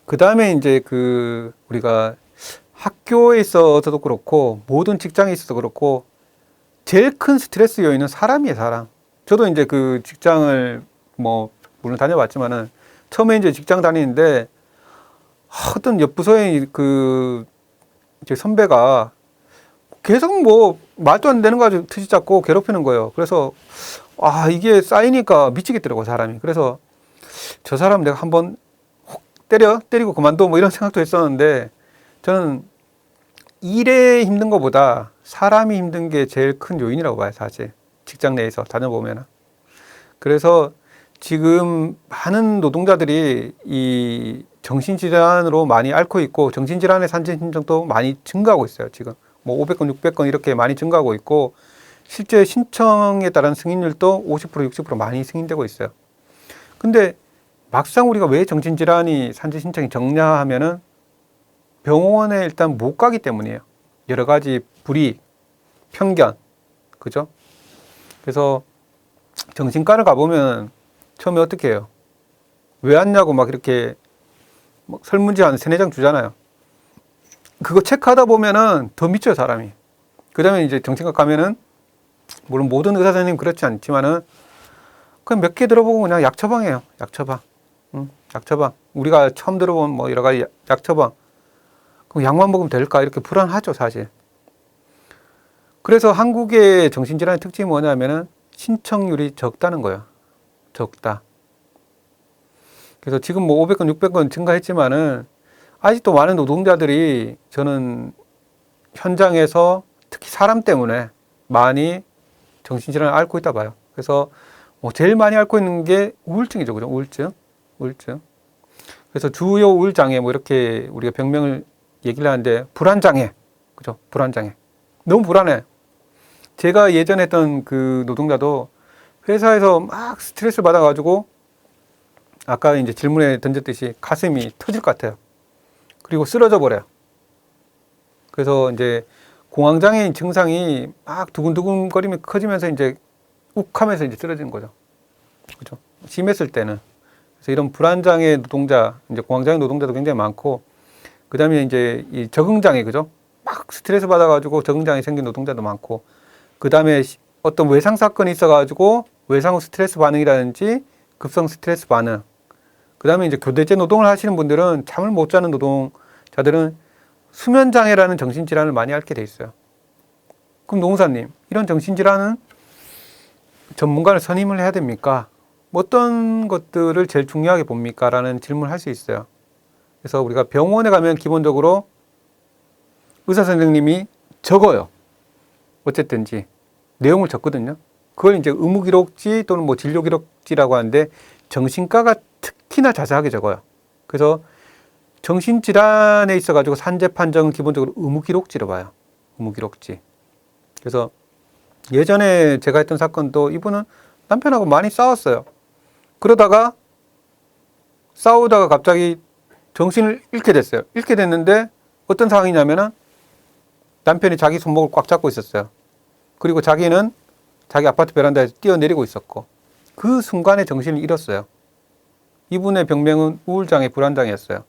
그 다음에 이제 그 우리가 학교에 있어서도 그렇고 모든 직장에 있어서 그렇고 제일 큰 스트레스 요인은 사람이에요, 사람. 저도 이제 그 직장을 뭐 물론 다녀봤지만은 처음에 이제 직장 다니는데 어떤 옆 부서에 그 제 선배가 계속 뭐 말도 안 되는 거 가지고 트집 잡고 괴롭히는 거예요. 그래서 아 이게 쌓이니까 미치겠더라고 사람이. 그래서 저 사람 내가 한번 혹 때리고 그만둬 뭐 이런 생각도 했었는데 저는 일에 힘든 것보다 사람이 힘든 게 제일 큰 요인이라고 봐요, 사실. 직장 내에서 다녀보면은. 그래서 지금 많은 노동자들이 이 정신질환으로 많이 앓고 있고 정신질환의 산재 신청도 많이 증가하고 있어요, 지금. 뭐 500건, 600건 이렇게 많이 증가하고 있고 실제 신청에 따른 승인율도 50%, 60% 많이 승인되고 있어요. 근데 막상 우리가 왜 정신질환이 산재 신청이 적냐 하면은 병원에 일단 못 가기 때문이에요. 여러 가지 불이익, 편견, 그죠? 그래서 정신과를 가보면 처음에 어떻게 해요? 왜 왔냐고 막 이렇게 설문지 한 3-4장 주잖아요. 그거 체크하다 보면은 더 미쳐요, 사람이. 그 다음에 이제 정신과 가면은, 물론 모든 의사 선생님 그렇지 않지만은, 그냥 몇 개 들어보고 그냥 약 처방해요. 약 처방. 약 처방. 우리가 처음 들어본 뭐 여러 가지 약 처방. 그럼 약만 먹으면 될까? 이렇게 불안하죠, 사실. 그래서 한국의 정신질환의 특징이 뭐냐면은, 신청률이 적다는 거예요. 적다. 그래서 지금 뭐 500건, 600건 증가했지만은 아직도 많은 노동자들이 저는 현장에서 특히 사람 때문에 많이 정신질환을 앓고 있다 봐요. 그래서 뭐 제일 많이 앓고 있는 게 우울증이죠. 그죠? 우울증. 우울증. 그래서 주요 우울장애 뭐 이렇게 우리가 병명을 얘기를 하는데 불안장애. 그죠? 불안장애. 너무 불안해. 제가 예전에 했던 그 노동자도 회사에서 막 스트레스 받아가지고 아까 이제 질문에 던졌듯이 가슴이 터질 것 같아요. 그리고 쓰러져 버려요. 그래서 이제 공황장애인 증상이 막 두근두근거리면 커지면서 이제 욱하면서 이제 쓰러지는 거죠. 그죠? 심했을 때는. 그래서 이런 불안장애 노동자, 이제 공황장애 노동자도 굉장히 많고, 그 다음에 이제 이 적응장애, 그죠? 막 스트레스 받아가지고 적응장애 생긴 노동자도 많고, 그 다음에 어떤 외상 사건이 있어가지고 외상 후 스트레스 반응이라든지 급성 스트레스 반응, 그 다음에 이제 교대제 노동을 하시는 분들은 잠을 못 자는 노동자들은 수면장애라는 정신질환을 많이 앓게 돼 있어요. 그럼 노무사님, 이런 정신질환은 전문가를 선임을 해야 됩니까? 어떤 것들을 제일 중요하게 봅니까? 라는 질문을 할 수 있어요. 그래서 우리가 병원에 가면 기본적으로 의사 선생님이 적어요. 어쨌든지 내용을 적거든요. 그걸 이제 의무기록지 또는 뭐 진료기록지라고 하는데 정신과가 특히나 자세하게 적어요. 그래서 정신질환에 있어가지고 산재 판정은 기본적으로 의무기록지로 봐요. 의무기록지. 그래서 예전에 제가 했던 사건도 이분은 남편하고 많이 싸웠어요. 그러다가 싸우다가 갑자기 정신을 잃게 됐어요. 잃게 됐는데 어떤 상황이냐면은 남편이 자기 손목을 꽉 잡고 있었어요. 그리고 자기는 자기 아파트 베란다에서 뛰어내리고 있었고 그 순간에 정신을 잃었어요. 이분의 병명은 우울장애, 불안장애였어요.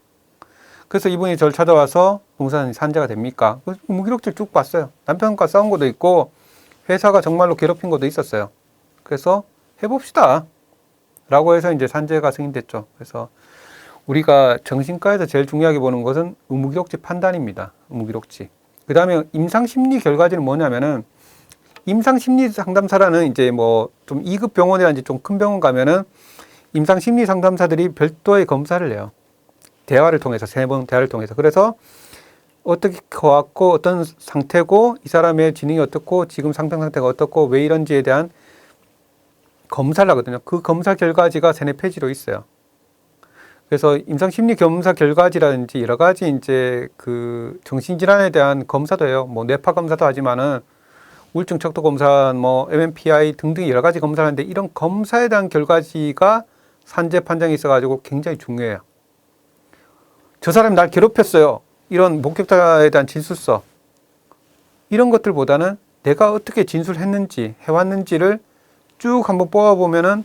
그래서 이분이 저를 찾아와서 노무사님 산재가 됩니까? 무기력질 쭉 봤어요. 남편과 싸운 것도 있고 회사가 정말로 괴롭힌 것도 있었어요. 그래서 해봅시다. 라고 해서 이제 산재가 승인됐죠. 그래서 우리가 정신과에서 제일 중요하게 보는 것은 의무기록지 판단입니다. 의무기록지. 그 다음에 임상심리 결과지는 뭐냐면은 임상심리 상담사라는 이제 뭐 좀 2급 병원이라든지 좀 큰 병원 가면은 임상심리 상담사들이 별도의 검사를 해요. 대화를 통해서, 3번 대화를 통해서. 그래서 어떻게 왔고, 어떤 상태고, 이 사람의 지능이 어떻고, 지금 상태 상태가 어떻고, 왜 이런지에 대한 검사를 하거든요. 그 검사 결과지가 3-4페이지로 있어요. 그래서 임상심리 검사 결과지라든지 여러 가지 이제 그 정신질환에 대한 검사도 해요. 뭐 뇌파 검사도 하지만은 우울증 척도 검사, 뭐 MMPI 등등 여러 가지 검사를 하는데 이런 검사에 대한 결과지가 산재 판정이 있어가지고 굉장히 중요해요. 저 사람이 날 괴롭혔어요. 이런 목격자에 대한 진술서. 이런 것들보다는 내가 어떻게 진술했는지, 해왔는지를 쭉 한번 뽑아보면은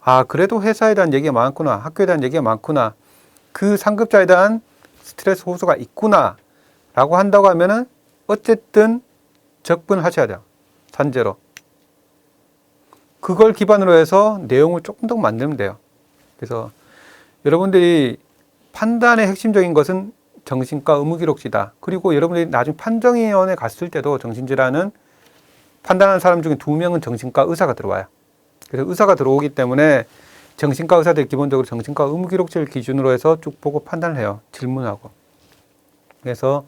아, 그래도 회사에 대한 얘기가 많구나. 학교에 대한 얘기가 많구나. 그 상급자에 대한 스트레스 호소가 있구나 라고 한다고 하면은 어쨌든 적분하셔야 돼요. 산재로. 그걸 기반으로 해서 내용을 조금 더 만들면 돼요. 그래서 여러분들이 판단의 핵심적인 것은 정신과 의무기록지다. 그리고 여러분들이 나중에 판정위원회 갔을 때도 정신질환은 판단하는 사람 중에 2명은 정신과 의사가 들어와요. 그래서 의사가 들어오기 때문에 정신과 의사들이 기본적으로 정신과 의무기록지를 기준으로 해서 쭉 보고 판단을 해요. 질문하고. 그래서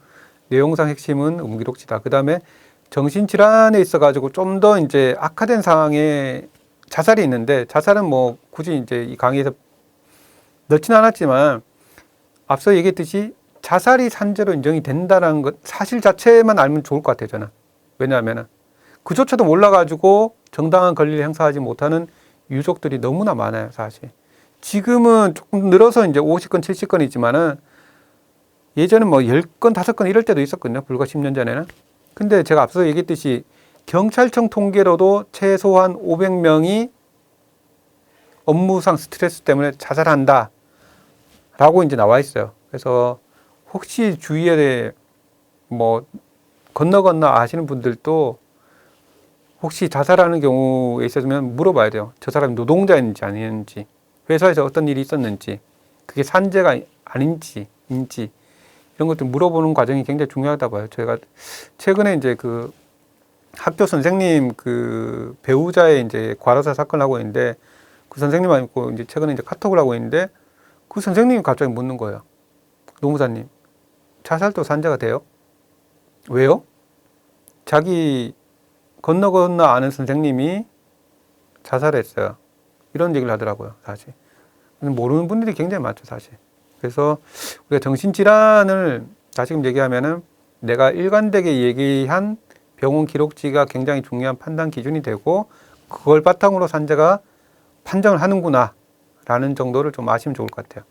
내용상 핵심은 의무기록지다. 그 다음에 정신질환에 있어가지고 좀 더 이제 악화된 상황에 자살이 있는데, 자살은 뭐 굳이 이제 이 강의에서 넣지는 않았지만 앞서 얘기했듯이 자살이 산재로 인정이 된다는 것 사실 자체만 알면 좋을 것 같아요. 저는. 왜냐하면 그조차도 몰라가지고 정당한 권리를 행사하지 못하는 유족들이 너무나 많아요. 사실 지금은 조금 늘어서 이제 50건 70건이지만은 예전엔 뭐 10건 5건 이럴 때도 있었거든요. 불과 10년 전에는. 근데 제가 앞서 얘기했듯이 경찰청 통계로도 최소한 500명이 업무상 스트레스 때문에 자살한다 라고 이제 나와 있어요. 그래서 혹시 주위에 뭐 건너 아시는 분들도 혹시 자살하는 경우에 있었으면 물어봐야 돼요. 저 사람이 노동자인지 아닌지, 회사에서 어떤 일이 있었는지, 그게 산재가 아닌지 이런 것들 물어보는 과정이 굉장히 중요하다 봐요. 제가 최근에 이제 그 학교 선생님 그 배우자의 이제 과로사 사건을 하고 있는데, 그 선생님하고 이제 최근에 이제 카톡을 하고 있는데, 그 선생님이 갑자기 묻는 거예요. 노무사님, 자살도 산재가 돼요? 왜요? 자기 건너 아는 선생님이 자살했어요. 이런 얘기를 하더라고요, 사실. 모르는 분들이 굉장히 많죠, 사실. 그래서 우리가 정신질환을 다시금 얘기하면은 내가 일관되게 얘기한 병원 기록지가 굉장히 중요한 판단 기준이 되고, 그걸 바탕으로 산재가 판정을 하는구나 라는 정도를 좀 아시면 좋을 것 같아요.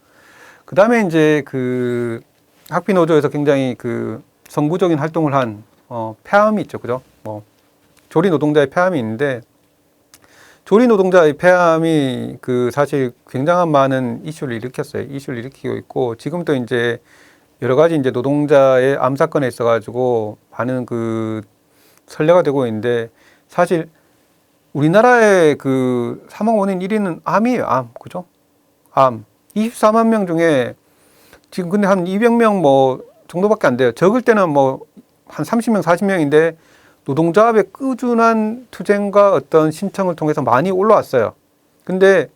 그 다음에 이제 그 학비노조에서 굉장히 그 선구적인 활동을 한 폐암이 있죠, 그죠? 뭐 조리 노동자의 폐암이 있는데, 조리 노동자의 폐암이 그 사실 굉장한 많은 이슈를 일으키고 있고, 지금도 이제 여러 가지 이제 노동자의 암 사건에 있어가지고 많은 그 선례가 되고 있는데, 사실 우리나라의 그 사망 원인 1위는 암이에요, 암. 그죠? 암. 24만 명 중에 지금 근데 한 200명 뭐 정도밖에 안 돼요. 적을 때는 뭐 한 30명, 40명인데 노동조합의 꾸준한 투쟁과 어떤 신청을 통해서 많이 올라왔어요. 근데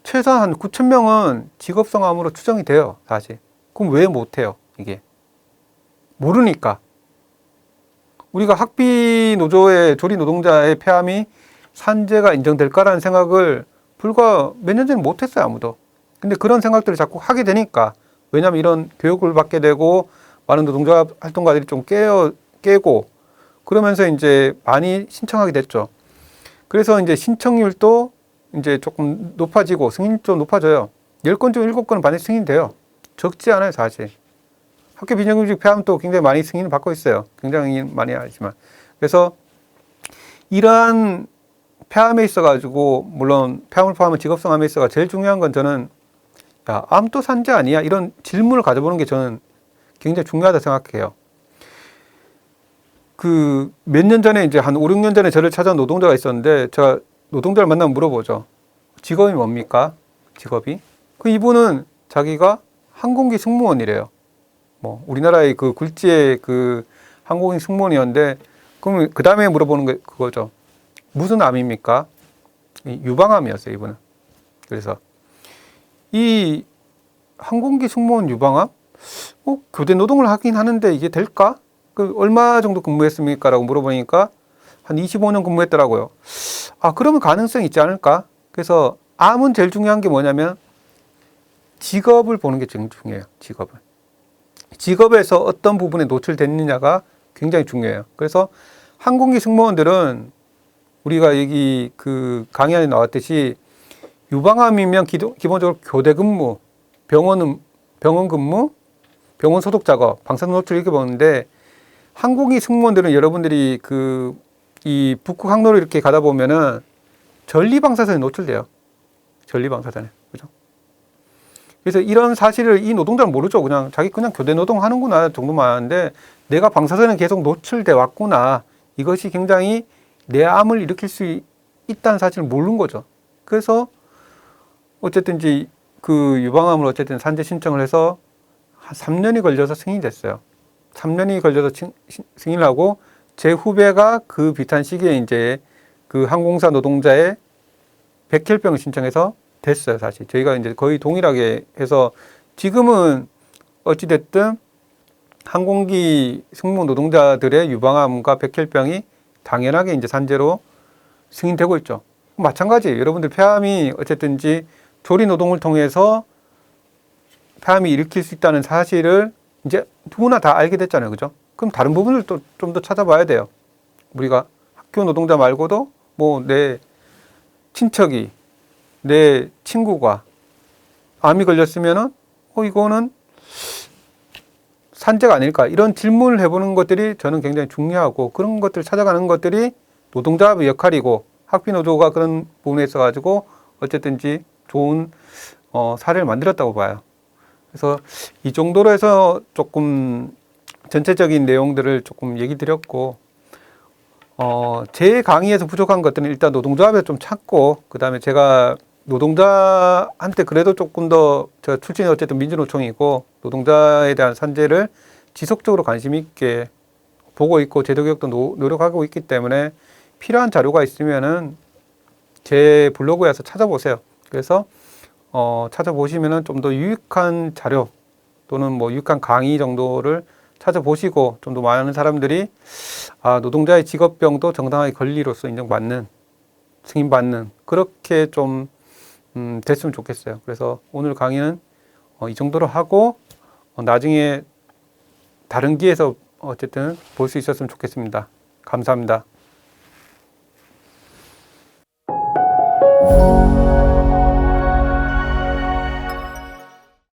최소한 한 9천 명은 직업성 암으로 추정이 돼요, 사실. 그럼 왜 못해요, 이게? 모르니까. 우리가 학비 노조의 조리 노동자의 폐암이 산재가 인정될까라는 생각을 불과 몇 년 전에 못했어요, 아무도. 근데 그런 생각들을 자꾸 하게 되니까. 왜냐하면 이런 교육을 받게 되고 많은 노동조합 활동가들이 좀 깨고 그러면서 이제 많이 신청하게 됐죠. 그래서 이제 신청률도 이제 조금 높아지고 승인도 높아져요. 10건 중 7건은 반드시 승인돼요. 적지 않아요, 사실. 학교 비정규직 폐암도 굉장히 많이 승인을 받고 있어요. 굉장히 많이 알지만. 그래서 이러한 폐암에 있어가지고, 물론 폐암을 포함한 직업성 암에 있어가 제일 중요한 건 저는, 야, 암도 산재 아니야? 이런 질문을 가져보는 게 저는 굉장히 중요하다 생각해요. 그 몇 년 전에 이제 한 5, 6년 전에 저를 찾아온 노동자가 있었는데, 제가 노동자를 만나면 물어보죠. 직업이 뭡니까? 직업이? 그 이분은 자기가 항공기 승무원이래요. 뭐 우리나라의 그 굴지의 그 항공기 승무원이었는데, 그럼 그 다음에 물어보는 게 그거죠. 무슨 암입니까? 유방암이었어요, 이분은. 그래서 이 항공기 승무원 유방암? 교대 노동을 하긴 하는데 이게 될까? 그 얼마 정도 근무했습니까? 라고 물어보니까 한 25년 근무했더라고요. 아, 그러면 가능성이 있지 않을까? 그래서 암은 제일 중요한 게 뭐냐면 직업을 보는 게 제일 중요해요. 직업에서 어떤 부분에 노출됐느냐가 굉장히 중요해요. 그래서 항공기 승무원들은 우리가 여기 그 강의 안에 나왔듯이 유방암이면 기본적으로 교대 근무, 병원 근무, 병원 소독 작업, 방사능 노출 이렇게 보는데, 항공기 승무원들은 여러분들이 이 북극 항로를 이렇게 가다 보면은 전리방사선에 노출돼요. 전리방사선에. 그죠? 그래서 이런 사실을 이 노동자는 모르죠. 그냥 자기 그냥 교대 노동 하는구나 정도만 아는데 내가 방사선에 계속 노출돼 왔구나. 이것이 굉장히 뇌암을 일으킬 수 있다는 사실을 모르는 거죠. 그래서 어쨌든 이제 그 유방암을 어쨌든 산재 신청을 해서 한 3년이 걸려서 승인이 됐어요. 3년이 걸려서 승인을 하고 제 후배가 그 비슷한 시기에 이제 그 항공사 노동자의 백혈병을 신청해서 됐어요. 사실 저희가 이제 거의 동일하게 해서 지금은 어찌됐든 항공기 승무 노동자들의 유방암과 백혈병이 당연하게 이제 산재로 승인되고 있죠. 마찬가지예요. 여러분들 폐암이 어쨌든지 조리 노동을 통해서 폐암이 일으킬 수 있다는 사실을 이제 누구나 다 알게 됐잖아요. 그죠? 그럼 다른 부분을 또 좀 더 찾아봐야 돼요. 우리가 학교 노동자 말고도 뭐 내 친척이, 내 친구가 암이 걸렸으면은, 이거는 산재가 아닐까. 이런 질문을 해보는 것들이 저는 굉장히 중요하고 그런 것들을 찾아가는 것들이 노동자의 역할이고 학비노조가 그런 부분에 있어가지고 어쨌든지 좋은 사례를 만들었다고 봐요. 그래서 이 정도로 해서 조금 전체적인 내용들을 조금 얘기 드렸고, 제 강의에서 부족한 것들은 일단 노동조합에 좀 찾고, 그 다음에 제가 노동자한테 그래도 조금 더, 제가 출신이 어쨌든 민주노총이고, 노동자에 대한 산재를 지속적으로 관심 있게 보고 있고, 제도개혁도 노력하고 있기 때문에 필요한 자료가 있으면은 제 블로그에서 찾아보세요. 그래서, 찾아보시면은 좀 더 유익한 자료 또는 뭐 유익한 강의 정도를 찾아보시고 좀 더 많은 사람들이 노동자의 직업병도 정당하게 권리로서 인정받는, 승인받는 그렇게 좀 됐으면 좋겠어요. 그래서 오늘 강의는 이 정도로 하고 나중에 다른 기회에서 어쨌든 볼 수 있었으면 좋겠습니다. 감사합니다.